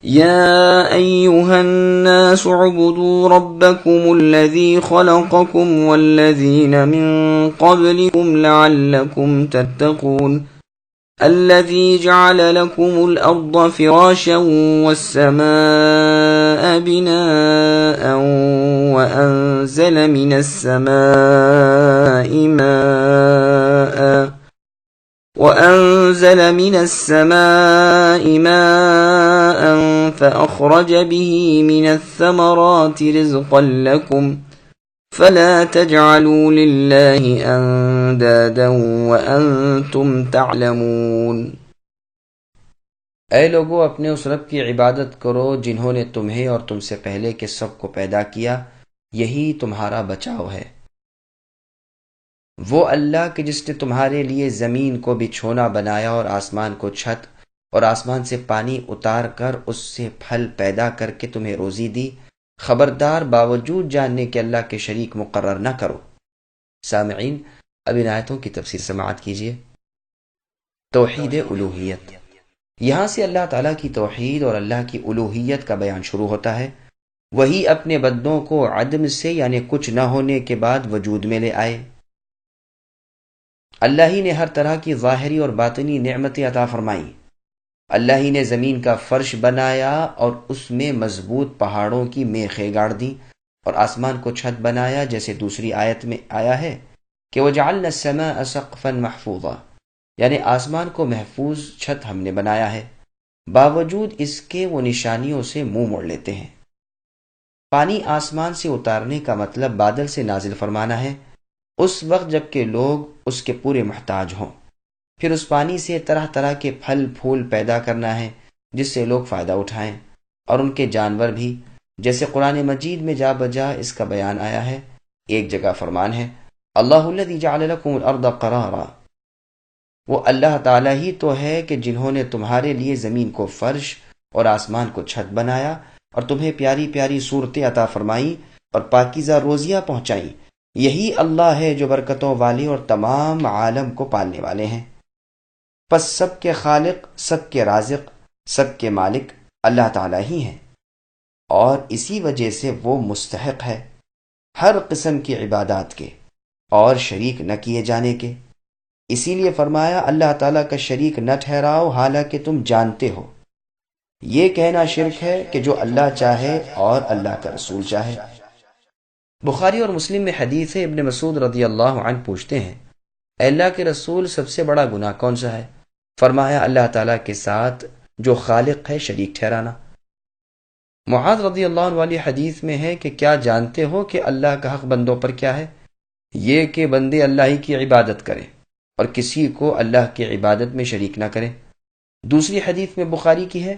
يا أيها الناس اعبدوا ربكم الذي خلقكم والذين من قبلكم لعلكم تتقون الذي جعل لكم الأرض فراشا والسماء بناء وأنزل من السماء ماء فأخرج به من الثمرات رزقا لكم فلا تجعلوا لله أندادا وأنتم تعلمون۔ اے لوگو، اپنے اس رب کی عبادت کرو جنہوں نے تمہیں اور تم سے پہلے کے سب کو پیدا کیا، یہی تمہارا بچاؤ ہے۔ وہ اللہ کہ جس نے تمہارے لیے زمین کو بچھونا بنایا اور آسمان کو چھت اور آسمان سے پانی اتار کر اس سے پھل پیدا کر کے تمہیں روزی دی، خبردار باوجود جاننے کہ اللہ کے شریک مقرر نہ کرو۔ سامعین، اب ان آیتوں کی تفسیر سماعت کیجیے۔ توحید الوہیت، یہاں سے اللہ تعالیٰ کی توحید اور اللہ کی الوہیت کا بیان شروع ہوتا ہے۔ وہی اپنے بندوں کو عدم سے یعنی کچھ نہ ہونے کے بعد وجود میں لے آئے۔ اللہ ہی نے ہر طرح کی ظاہری اور باطنی نعمتیں عطا فرمائیں۔ اللہ ہی نے زمین کا فرش بنایا اور اس میں مضبوط پہاڑوں کی میخیں گاڑ دیں، اور آسمان کو چھت بنایا، جیسے دوسری آیت میں آیا ہے کہ وَجَعَلْنَا السَّمَاءَ سَقْفًا مَحْفُوظًا، یعنی آسمان کو محفوظ چھت ہم نے بنایا ہے۔ باوجود اس کے وہ نشانیوں سے منہ موڑ لیتے ہیں۔ پانی آسمان سے اتارنے کا مطلب بادل سے نازل فرمانا ہے، اس وقت جب کہ لوگ اس کے پورے محتاج ہوں۔ پھر اس پانی سے طرح طرح کے پھل پھول پیدا کرنا ہے جس سے لوگ فائدہ اٹھائیں، اور ان کے جانور بھی، جیسے قرآن مجید میں جا بجا اس کا بیان آیا ہے۔ ایک جگہ فرمان ہے اللہ الذی جعل لکم الارض قرارا، وہ اللہ تعالیٰ ہی تو ہے کہ جنہوں نے تمہارے لیے زمین کو فرش اور آسمان کو چھت بنایا، اور تمہیں پیاری پیاری صورتیں عطا فرمائیں اور پاکیزہ روزیاں پہنچائیں۔ یہی اللہ ہے جو برکتوں والے اور تمام عالم کو پالنے والے ہیں۔ پس سب کے خالق، سب کے رازق، سب کے مالک اللہ تعالیٰ ہی ہیں، اور اسی وجہ سے وہ مستحق ہے ہر قسم کی عبادات کے اور شریک نہ کیے جانے کے۔ اسی لیے فرمایا اللہ تعالیٰ کا شریک نہ ٹھہراؤ حالانکہ تم جانتے ہو۔ یہ کہنا شرک ہے کہ جو اللہ چاہے اور اللہ کا رسول چاہے۔ بخاری اور مسلم میں حدیث ہے، ابن مسعود رضی اللہ عنہ پوچھتے ہیں، اے اللہ کے رسول، سب سے بڑا گناہ کون سا ہے؟ فرمایا اللہ تعالیٰ کے ساتھ جو خالق ہے شریک ٹھہرانا۔ معاذ رضی اللہ عنہ والی حدیث میں ہے کہ کیا جانتے ہو کہ اللہ کا حق بندوں پر کیا ہے؟ یہ کہ بندے اللہ ہی کی عبادت کریں اور کسی کو اللہ کی عبادت میں شریک نہ کریں۔ دوسری حدیث میں بخاری کی ہے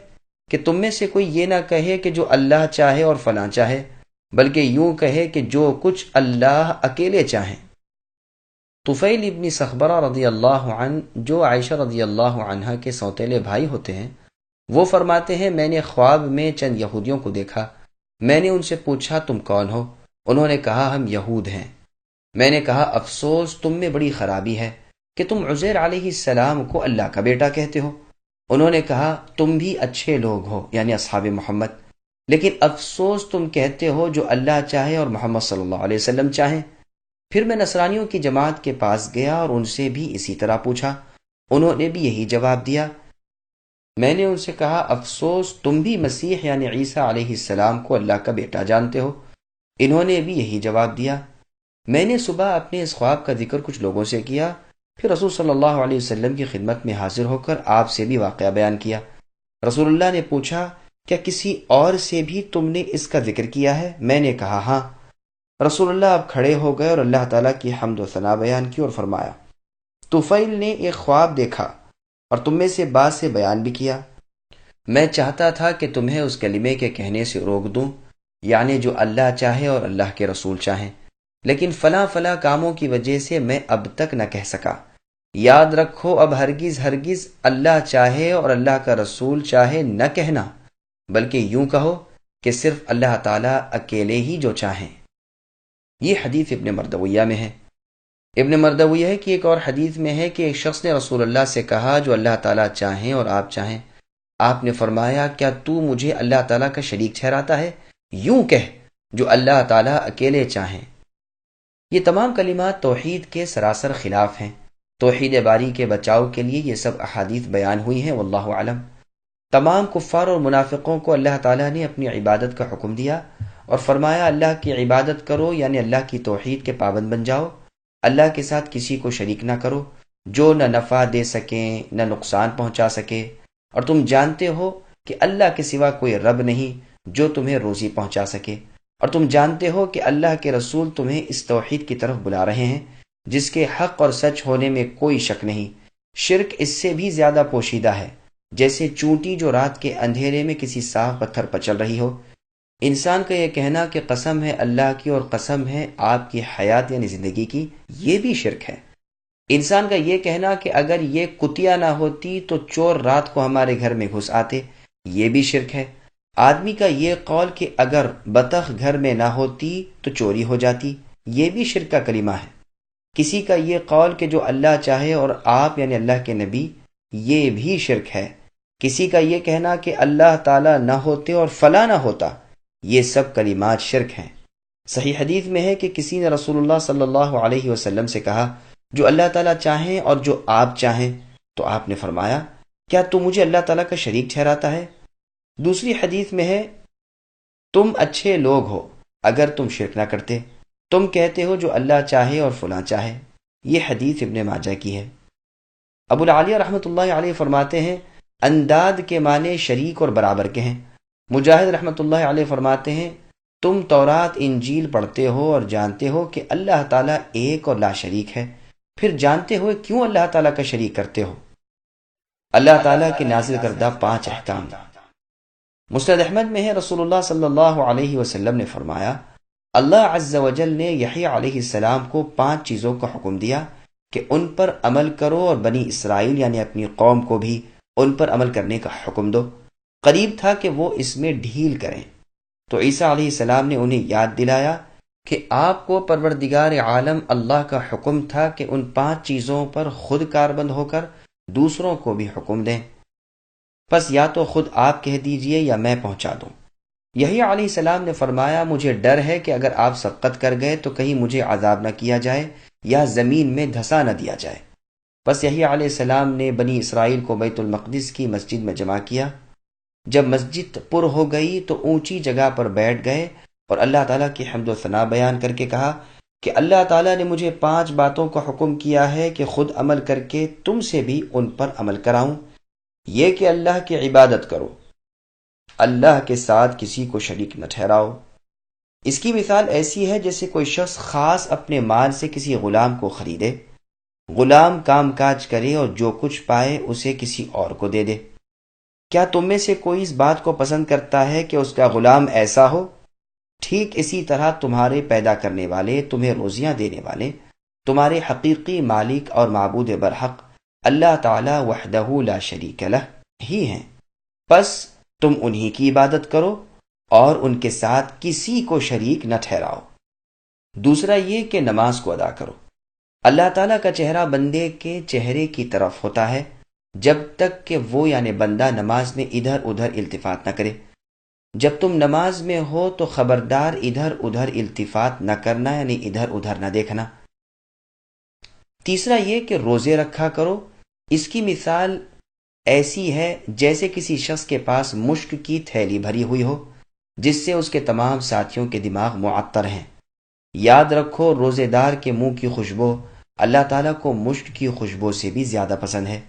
کہ تم میں سے کوئی یہ نہ کہے کہ جو اللہ چاہے اور فلاں چاہے، بلکہ یوں کہے کہ جو کچھ اللہ اکیلے چاہیں۔ طفیل ابن سخبرہ رضی اللہ عنہ، جو عائشہ رضی اللہ عنہا کے سوتیلے بھائی ہوتے ہیں، وہ فرماتے ہیں میں نے خواب میں چند یہودیوں کو دیکھا۔ میں نے ان سے پوچھا تم کون ہو؟ انہوں نے کہا ہم یہود ہیں۔ میں نے کہا افسوس، تم میں بڑی خرابی ہے کہ تم عزیر علیہ السلام کو اللہ کا بیٹا کہتے ہو۔ انہوں نے کہا تم بھی اچھے لوگ ہو، یعنی اصحاب محمد، لیکن افسوس تم کہتے ہو جو اللہ چاہے اور محمد صلی اللہ علیہ وسلم چاہیں۔ پھر میں نصرانیوں کی جماعت کے پاس گیا اور ان سے بھی اسی طرح پوچھا، انہوں نے بھی یہی جواب دیا۔ میں نے ان سے کہا افسوس، تم بھی مسیح یعنی عیسیٰ علیہ السلام کو اللہ کا بیٹا جانتے ہو۔ انہوں نے بھی یہی جواب دیا۔ میں نے صبح اپنے اس خواب کا ذکر کچھ لوگوں سے کیا، پھر رسول صلی اللہ علیہ وسلم کی خدمت میں حاضر ہو کر آپ سے بھی واقعہ بیان کیا۔ رسول اللہ نے پوچھا کیا کسی اور سے بھی تم نے اس کا ذکر کیا ہے؟ میں نے کہا ہاں۔ رسول اللہ اب کھڑے ہو گئے اور اللہ تعالیٰ کی حمد و ثنا بیان کی اور فرمایا، طفیل نے ایک خواب دیکھا اور تم میں سے بعض سے بیان بھی کیا۔ میں چاہتا تھا کہ تمہیں اس کلمے کے کہنے سے روک دوں، یعنی جو اللہ چاہے اور اللہ کے رسول چاہیں، لیکن فلاں فلاں کاموں کی وجہ سے میں اب تک نہ کہہ سکا۔ یاد رکھو اب ہرگز ہرگز اللہ چاہے اور اللہ کا رسول چاہے نہ کہنا، بلکہ یوں کہو کہ صرف اللہ تعالیٰ اکیلے ہی جو چاہیں۔ یہ حدیث ابن مردویہ میں ہے۔ ابن مردویہ کی ایک اور حدیث میں ہے کہ ایک شخص نے رسول اللہ سے کہا جو اللہ تعالیٰ چاہیں اور آپ چاہیں۔ آپ نے فرمایا کیا تو مجھے اللہ تعالیٰ کا شریک ٹھہراتا ہے؟ یوں کہہ جو اللہ تعالیٰ اکیلے چاہیں۔ یہ تمام کلمات توحید کے سراسر خلاف ہیں۔ توحید باری کے بچاؤ کے لیے یہ سب احادیث بیان ہوئی ہیں، واللہ اعلم۔ تمام کفار اور منافقوں کو اللہ تعالیٰ نے اپنی عبادت کا حکم دیا اور فرمایا اللہ کی عبادت کرو، یعنی اللہ کی توحید کے پابند بن جاؤ، اللہ کے ساتھ کسی کو شریک نہ کرو جو نہ نفع دے سکیں نہ نقصان پہنچا سکے، اور تم جانتے ہو کہ اللہ کے سوا کوئی رب نہیں جو تمہیں روزی پہنچا سکے، اور تم جانتے ہو کہ اللہ کے رسول تمہیں اس توحید کی طرف بلا رہے ہیں جس کے حق اور سچ ہونے میں کوئی شک نہیں۔ شرک اس سے بھی زیادہ پوشیدہ ہے، جیسے چونٹی جو رات کے اندھیرے میں کسی صاف پتھر پر چل رہی ہو۔ انسان کا یہ کہنا کہ قسم ہے اللہ کی اور قسم ہے آپ کی حیات یعنی زندگی کی، یہ بھی شرک ہے۔ انسان کا یہ کہنا کہ اگر یہ کتیا نہ ہوتی تو چور رات کو ہمارے گھر میں گھس آتے، یہ بھی شرک ہے۔ آدمی کا یہ قول کہ اگر بطخ گھر میں نہ ہوتی تو چوری ہو جاتی، یہ بھی شرک کا کلمہ ہے۔ کسی کا یہ قول کہ جو اللہ چاہے اور آپ یعنی اللہ کے نبی، یہ بھی شرک ہے۔ کسی کا یہ کہنا کہ اللہ تعالیٰ نہ ہوتے اور فلاں نہ ہوتا، یہ سب کلمات شرک ہیں۔ صحیح حدیث میں ہے کہ کسی نے رسول اللہ صلی اللہ علیہ وسلم سے کہا جو اللہ تعالیٰ چاہیں اور جو آپ چاہیں، تو آپ نے فرمایا کیا تو مجھے اللہ تعالیٰ کا شریک ٹھہراتا ہے؟ دوسری حدیث میں ہے تم اچھے لوگ ہو اگر تم شرک نہ کرتے، تم کہتے ہو جو اللہ چاہے اور فلاں چاہے۔ یہ حدیث ابن ماجہ کی ہے۔ ابو العالیہ رحمۃ اللہ علیہ فرماتے ہیں انداد کے معنی شریک اور برابر کے ہیں۔ مجاہد رحمۃ اللہ علیہ فرماتے ہیں تم تورات انجیل پڑھتے ہو اور جانتے ہو کہ اللہ تعالیٰ ایک اور لا شریک ہے، پھر جانتے ہوئے کیوں اللہ تعالیٰ کا شریک کرتے ہو؟ اللہ تعالیٰ کے نازل کردہ 5 احکام۔ مسند احمد میں ہے رسول اللہ صلی اللہ علیہ وسلم نے فرمایا اللہ عز و جل نے یحییٰ علیہ السلام کو 5 چیزوں کا حکم دیا کہ ان پر عمل کرو، اور بنی اسرائیل یعنی اپنی قوم کو بھی ان پر عمل کرنے کا حکم دو۔ قریب تھا کہ وہ اس میں ڈھیل کریں، تو عیسیٰ علیہ السلام نے انہیں یاد دلایا کہ آپ کو پروردگار عالم اللہ کا حکم تھا کہ ان 5 چیزوں پر خود کاربند ہو کر دوسروں کو بھی حکم دیں، پس یا تو خود آپ کہہ دیجئے یا میں پہنچا دوں۔ یحییٰ علیہ السلام نے فرمایا مجھے ڈر ہے کہ اگر آپ سبقت کر گئے تو کہیں مجھے عذاب نہ کیا جائے یا زمین میں دھسا نہ دیا جائے۔ پس یحییٰ علیہ السلام نے بنی اسرائیل کو بیت المقدس کی مسجد میں جمع کیا۔ جب مسجد پر ہو گئی تو اونچی جگہ پر بیٹھ گئے اور اللہ تعالیٰ کی حمد و ثنا بیان کر کے کہا کہ اللہ تعالیٰ نے مجھے 5 باتوں کا حکم کیا ہے کہ خود عمل کر کے تم سے بھی ان پر عمل کراؤں۔ یہ کہ اللہ کی عبادت کرو، اللہ کے ساتھ کسی کو شریک نہ ٹھہراؤ۔ اس کی مثال ایسی ہے جیسے کوئی شخص خاص اپنے مال سے کسی غلام کو خریدے، غلام کام کاج کرے اور جو کچھ پائے اسے کسی اور کو دے دے۔ کیا تم میں سے کوئی اس بات کو پسند کرتا ہے کہ اس کا غلام ایسا ہو؟ ٹھیک اسی طرح تمہارے پیدا کرنے والے، تمہیں روزیاں دینے والے، تمہارے حقیقی مالک اور معبود برحق اللہ تعالی وحدہ لا شریک لہ ہی ہیں۔ پس تم انہی کی عبادت کرو اور ان کے ساتھ کسی کو شریک نہ ٹھہراؤ۔ دوسرا یہ کہ نماز کو ادا کرو۔ اللہ تعالیٰ کا چہرہ بندے کے چہرے کی طرف ہوتا ہے جب تک کہ وہ یعنی بندہ نماز میں ادھر ادھر التفات نہ کرے۔ جب تم نماز میں ہو تو خبردار ادھر ادھر التفات نہ کرنا، یعنی ادھر ادھر نہ دیکھنا۔ تیسرا یہ کہ روزے رکھا کرو۔ اس کی مثال ایسی ہے جیسے کسی شخص کے پاس مشک کی تھیلی بھری ہوئی ہو جس سے اس کے تمام ساتھیوں کے دماغ معطر ہیں۔ یاد رکھو روزے دار کے منہ کی خوشبو اللہ تعالیٰ کو مشک کی خوشبو سے بھی زیادہ پسند ہے۔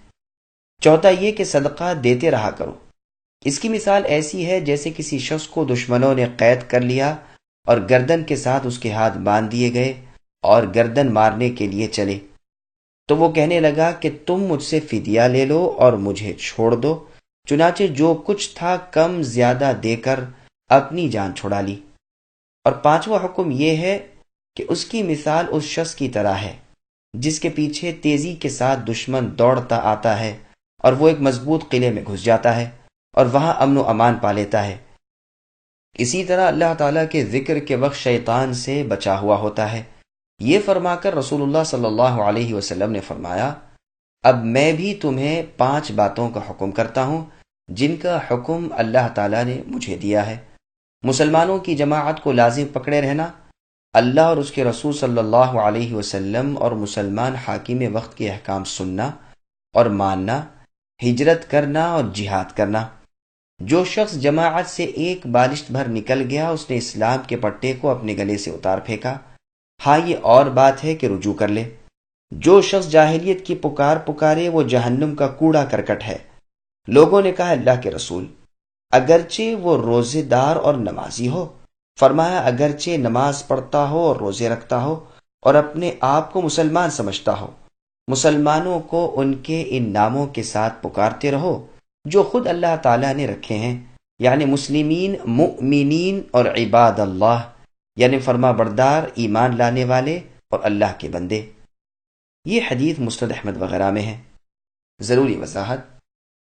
چوتھا یہ کہ صدقہ دیتے رہا کرو۔ اس کی مثال ایسی ہے جیسے کسی شخص کو دشمنوں نے قید کر لیا اور گردن کے ساتھ اس کے ہاتھ باندھ دیے گئے اور گردن مارنے کے لیے چلے، تو وہ کہنے لگا کہ تم مجھ سے فدیہ لے لو اور مجھے چھوڑ دو، چنانچہ جو کچھ تھا کم زیادہ دے کر اپنی جان چھڑا لی۔ اور 5واں حکم یہ ہے کہ اس کی مثال اس شخص کی طرح ہے جس کے پیچھے تیزی کے ساتھ دشمن دوڑتا آتا ہے اور وہ ایک مضبوط قلعے میں گھس جاتا ہے اور وہاں امن و امان پا لیتا ہے۔ اسی طرح اللہ تعالیٰ کے ذکر کے وقت شیطان سے بچا ہوا ہوتا ہے۔ یہ فرما کر رسول اللہ صلی اللہ علیہ وسلم نے فرمایا اب میں بھی تمہیں 5 باتوں کا حکم کرتا ہوں جن کا حکم اللہ تعالیٰ نے مجھے دیا ہے۔ مسلمانوں کی جماعت کو لازم پکڑے رہنا، اللہ اور اس کے رسول صلی اللہ علیہ وسلم اور مسلمان حاکم وقت کے احکام سننا اور ماننا، ہجرت کرنا اور جہاد کرنا۔ جو شخص جماعت سے ایک بالشت بھر نکل گیا، اس نے اسلام کے پٹے کو اپنے گلے سے اتار پھینکا۔ ہاں، یہ اور بات ہے کہ رجوع کر لے۔ جو شخص جاہلیت کی پکارے وہ جہنم کا کوڑا کرکٹ ہے۔ لوگوں نے کہا اللہ کے رسول، اگرچہ وہ روزے دار اور نمازی ہو؟ فرمایا اگرچہ نماز پڑھتا ہو اور روزے رکھتا ہو اور اپنے آپ کو مسلمان سمجھتا ہو، مسلمانوں کو ان کے ان ناموں کے ساتھ پکارتے رہو جو خود اللہ تعالیٰ نے رکھے ہیں، یعنی مسلمین، مؤمنین اور عباد اللہ، یعنی فرما بردار، ایمان لانے والے اور اللہ کے بندے۔ یہ حدیث مسند احمد وغیرہ میں ہے۔ ضروری وضاحت: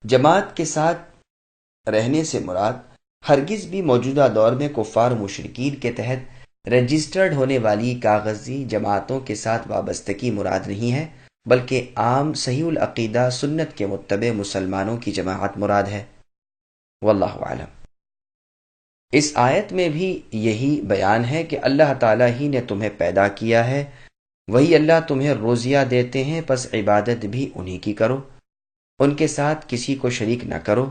جماعت کے ساتھ رہنے سے مراد ہرگز بھی موجودہ دور میں کفار و مشرکین کے تحت رجسٹرڈ ہونے والی کاغذی جماعتوں کے ساتھ وابستگی مراد نہیں ہے، بلکہ عام صحیح العقیدہ سنت کے متبع مسلمانوں کی جماعت مراد ہے۔ واللہ اعلم۔ اس آیت میں بھی یہی بیان ہے کہ اللہ تعالیٰ ہی نے تمہیں پیدا کیا ہے، وہی اللہ تمہیں روزیہ دیتے ہیں، پس عبادت بھی انہی کی کرو، ان کے ساتھ کسی کو شریک نہ کرو۔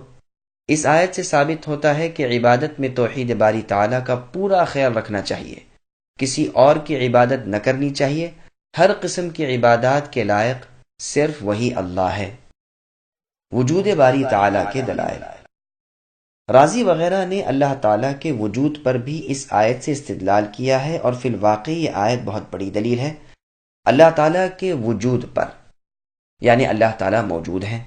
اس آیت سے ثابت ہوتا ہے کہ عبادت میں توحید باری تعالیٰ کا پورا خیال رکھنا چاہیے، کسی اور کی عبادت نہ کرنی چاہیے۔ ہر قسم کی عبادات کے لائق صرف وہی اللہ ہے۔ وجود باری تعالیٰ کے دلائل: رازی وغیرہ نے اللہ تعالیٰ کے وجود پر بھی اس آیت سے استدلال کیا ہے، اور فی الواقع یہ آیت بہت بڑی دلیل ہے اللہ تعالیٰ کے وجود پر، یعنی اللہ تعالیٰ موجود ہیں۔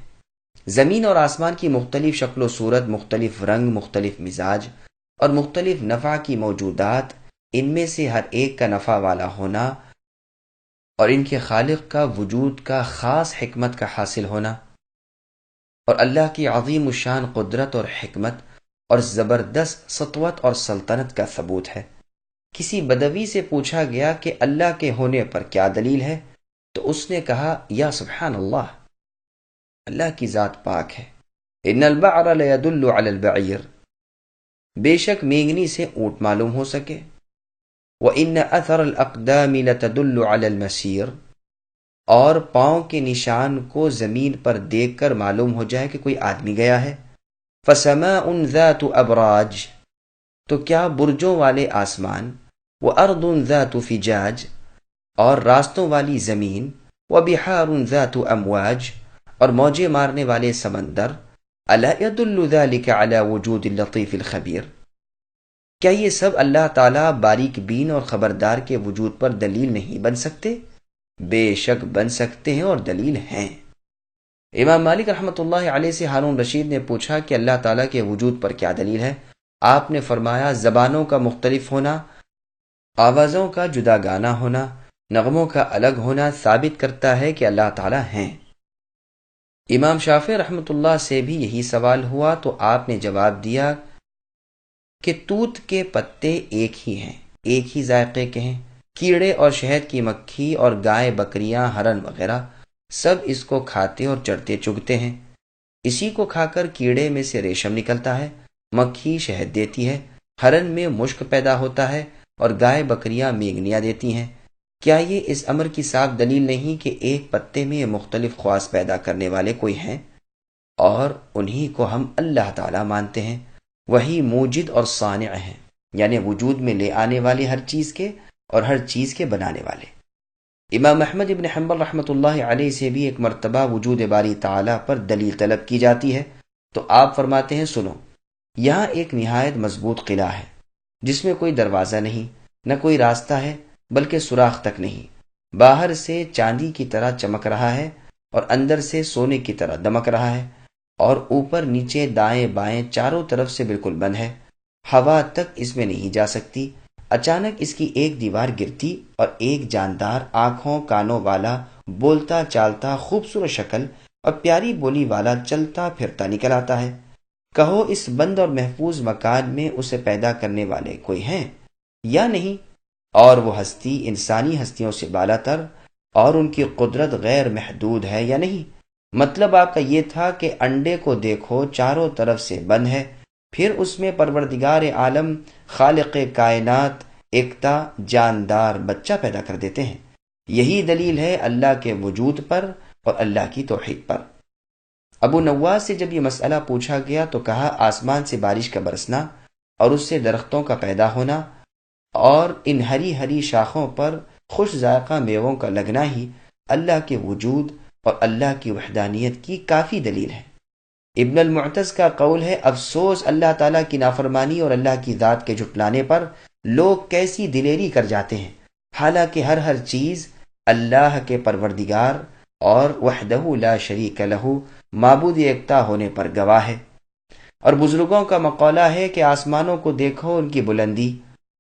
زمین اور آسمان کی مختلف شکل و صورت، مختلف رنگ، مختلف مزاج اور مختلف نفع کی موجودات، ان میں سے ہر ایک کا نفع والا ہونا اور ان کے خالق کا وجود کا خاص حکمت کا حاصل ہونا، اور اللہ کی عظیم الشان قدرت اور حکمت اور زبردست سطوت اور سلطنت کا ثبوت ہے۔ کسی بدوی سے پوچھا گیا کہ اللہ کے ہونے پر کیا دلیل ہے، تو اس نے کہا یا سبحان اللہ، اللہ کی ذات پاک ہے۔ ان البعر لیدل علی البعیر، بے شک مینگنی سے اونٹ معلوم ہو سکے۔ وان اثر الاقدام لتدل علی المسیر، اور پاؤں کے نشان کو زمین پر دیکھ کر معلوم ہو جائے کہ کوئی آدمی گیا ہے۔ فسماء ذات ابراج، تو کیا برجوں والے آسمان، وارض ذات فجاج، اور راستوں والی زمین، وبحار ذات امواج، اور موجیں مارنے والے سمندر، الا يدل ذلك على وجود اللطیف الخبیر، کیا یہ سب اللہ تعالیٰ باریک بین اور خبردار کے وجود پر دلیل نہیں بن سکتے؟ بے شک بن سکتے ہیں اور دلیل ہیں۔ امام مالک رحمۃ اللہ علیہ سے ہارون رشید نے پوچھا کہ اللہ تعالیٰ کے وجود پر کیا دلیل ہے؟ آپ نے فرمایا زبانوں کا مختلف ہونا، آوازوں کا جدا گانا ہونا، نغموں کا الگ ہونا ثابت کرتا ہے کہ اللہ تعالیٰ ہیں۔ امام شافعی رحمۃ اللہ سے بھی یہی سوال ہوا تو آپ نے جواب دیا کہ توت کے پتے ایک ہی ہیں، ایک ہی ذائقے کے ہیں، کیڑے اور شہد کی مکھی اور گائے، بکریاں، ہرن وغیرہ سب اس کو کھاتے اور چڑھتے چگتے ہیں۔ اسی کو کھا کر کیڑے میں سے ریشم نکلتا ہے، مکھی شہد دیتی ہے، ہرن میں مشک پیدا ہوتا ہے اور گائے بکریاں میگنیاں دیتی ہیں۔ کیا یہ اس امر کی صاف دلیل نہیں کہ ایک پتے میں مختلف خواص پیدا کرنے والے کوئی ہیں، اور انہی کو ہم اللہ تعالیٰ مانتے ہیں؟ وہی موجد اور صانع ہیں، یعنی وجود میں لے آنے والے ہر چیز کے اور ہر چیز کے بنانے والے۔ امام احمد ابن حنبل رحمۃ اللہ علیہ سے بھی ایک مرتبہ وجود باری تعالیٰ پر دلیل طلب کی جاتی ہے تو آپ فرماتے ہیں سنو، یہاں ایک نہایت مضبوط قلعہ ہے جس میں کوئی دروازہ نہیں، نہ کوئی راستہ ہے، بلکہ سوراخ تک نہیں، باہر سے چاندی کی طرح چمک رہا ہے اور اندر سے سونے کی طرح دمک رہا ہے، اور اوپر نیچے دائیں بائیں چاروں طرف سے بالکل بند ہے، ہوا تک اس میں نہیں جا سکتی۔ اچانک اس کی ایک دیوار گرتی اور ایک جاندار آنکھوں کانوں والا، بولتا چالتا، خوبصورت شکل اور پیاری بولی والا چلتا پھرتا نکل آتا ہے۔ کہو اس بند اور محفوظ مکان میں اسے پیدا کرنے والے کوئی ہیں یا نہیں؟ اور وہ ہستی انسانی ہستیوں سے بالا تر اور ان کی قدرت غیر محدود ہے یا نہیں؟ مطلب آپ کا یہ تھا کہ انڈے کو دیکھو چاروں طرف سے بند ہے، پھر اس میں پروردگار عالم خالق کائنات ایکتا جاندار بچہ پیدا کر دیتے ہیں۔ یہی دلیل ہے اللہ کے وجود پر اور اللہ کی توحید پر۔ ابو نواس سے جب یہ مسئلہ پوچھا گیا تو کہا آسمان سے بارش کا برسنا اور اس سے درختوں کا پیدا ہونا اور ان ہری ہری شاخوں پر خوش ذائقہ میووں کا لگنا ہی اللہ کے وجود اور اللہ کی وحدانیت کی کافی دلیل ہے۔ ابن المعتز کا قول ہے، افسوس اللہ تعالیٰ کی نافرمانی اور اللہ کی ذات کے جھٹلانے پر لوگ کیسی دلیری کر جاتے ہیں، حالانکہ ہر چیز اللہ کے پروردگار اور وحدہ لا شریک لہ معبود یکتا ہونے پر گواہ ہے۔ اور بزرگوں کا مقولہ ہے کہ آسمانوں کو دیکھو، ان کی بلندی،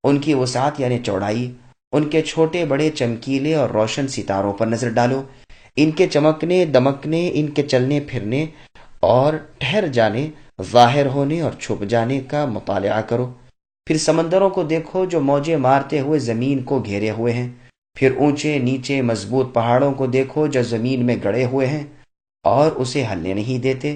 ان کی وسعت یعنی چوڑائی، ان کے چھوٹے بڑے چمکیلے اور روشن ستاروں پر نظر ڈالو، ان کے چمکنے دمکنے، ان کے چلنے پھرنے اور ٹھہر جانے، ظاہر ہونے اور چھپ جانے کا مطالعہ کرو۔ پھر سمندروں کو دیکھو جو موجیں مارتے ہوئے زمین کو گھیرے ہوئے ہیں، پھر اونچے نیچے مضبوط پہاڑوں کو دیکھو جو زمین میں گڑے ہوئے ہیں اور اسے ہلنے نہیں دیتے،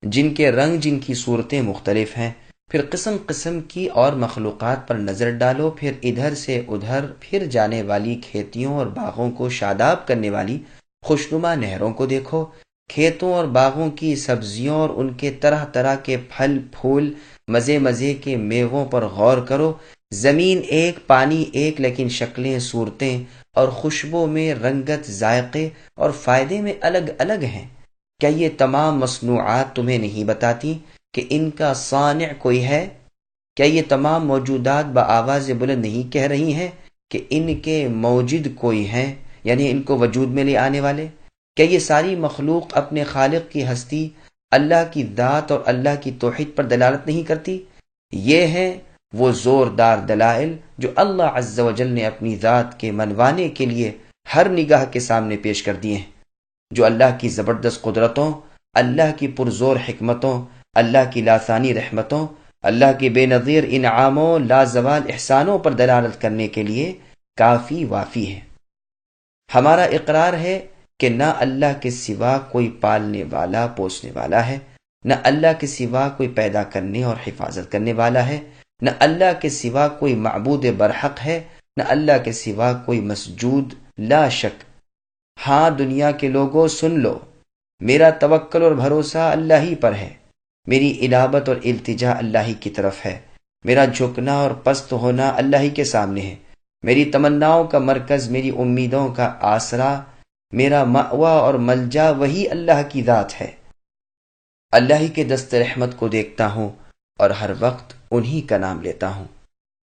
جن کے رنگ جن کی صورتیں مختلف ہیں۔ پھر قسم قسم کی اور مخلوقات پر نظر ڈالو، پھر ادھر سے ادھر پھر جانے والی کھیتیوں اور باغوں کو شاداب کرنے والی خوشنما نہروں کو دیکھو، کھیتوں اور باغوں کی سبزیوں اور ان کے طرح طرح کے پھل پھول مزے مزے کے میووں پر غور کرو۔ زمین ایک، پانی ایک، لیکن شکلیں، صورتیں اور خوشبو میں رنگت، ذائقے اور فائدے میں الگ الگ ہیں۔ کیا یہ تمام مصنوعات تمہیں نہیں بتاتی کہ ان کا صانع کوئی ہے؟ کیا یہ تمام موجودات بآواز بلند نہیں کہہ رہی ہیں کہ ان کے موجد کوئی ہیں، یعنی ان کو وجود میں لے آنے والے؟ کیا یہ ساری مخلوق اپنے خالق کی ہستی، اللہ کی ذات اور اللہ کی توحید پر دلالت نہیں کرتی؟ یہ ہیں وہ زوردار دلائل جو اللہ عز و جل نے اپنی ذات کے منوانے کے لیے ہر نگاہ کے سامنے پیش کر دیے ہیں، جو اللہ کی زبردست قدرتوں، اللہ کی پرزور حکمتوں، اللہ کی لاسانی رحمتوں، اللہ کی بے نظیر انعاموں، لازوال احسانوں پر دلالت کرنے کے لیے کافی وافی ہے۔ ہمارا اقرار ہے کہ نہ اللہ کے سوا کوئی پالنے والا پوسنے والا ہے، نہ اللہ کے سوا کوئی پیدا کرنے اور حفاظت کرنے والا ہے، نہ اللہ کے سوا کوئی معبود برحق ہے، نہ اللہ کے سوا کوئی مسجود، لا شک۔ ہاں دنیا کے لوگوں سن لو، میرا توکل اور بھروسہ اللہ ہی پر ہے، میری انابت اور التجا اللہ ہی کی طرف ہے، میرا جھکنا اور پست ہونا اللہ ہی کے سامنے ہے، میری تمناؤں کا مرکز، میری امیدوں کا آسرا، میرا مأویٰ اور ملجا وہی اللہ کی ذات ہے۔ اللہ ہی کے دست رحمت کو دیکھتا ہوں اور ہر وقت انہی کا نام لیتا ہوں۔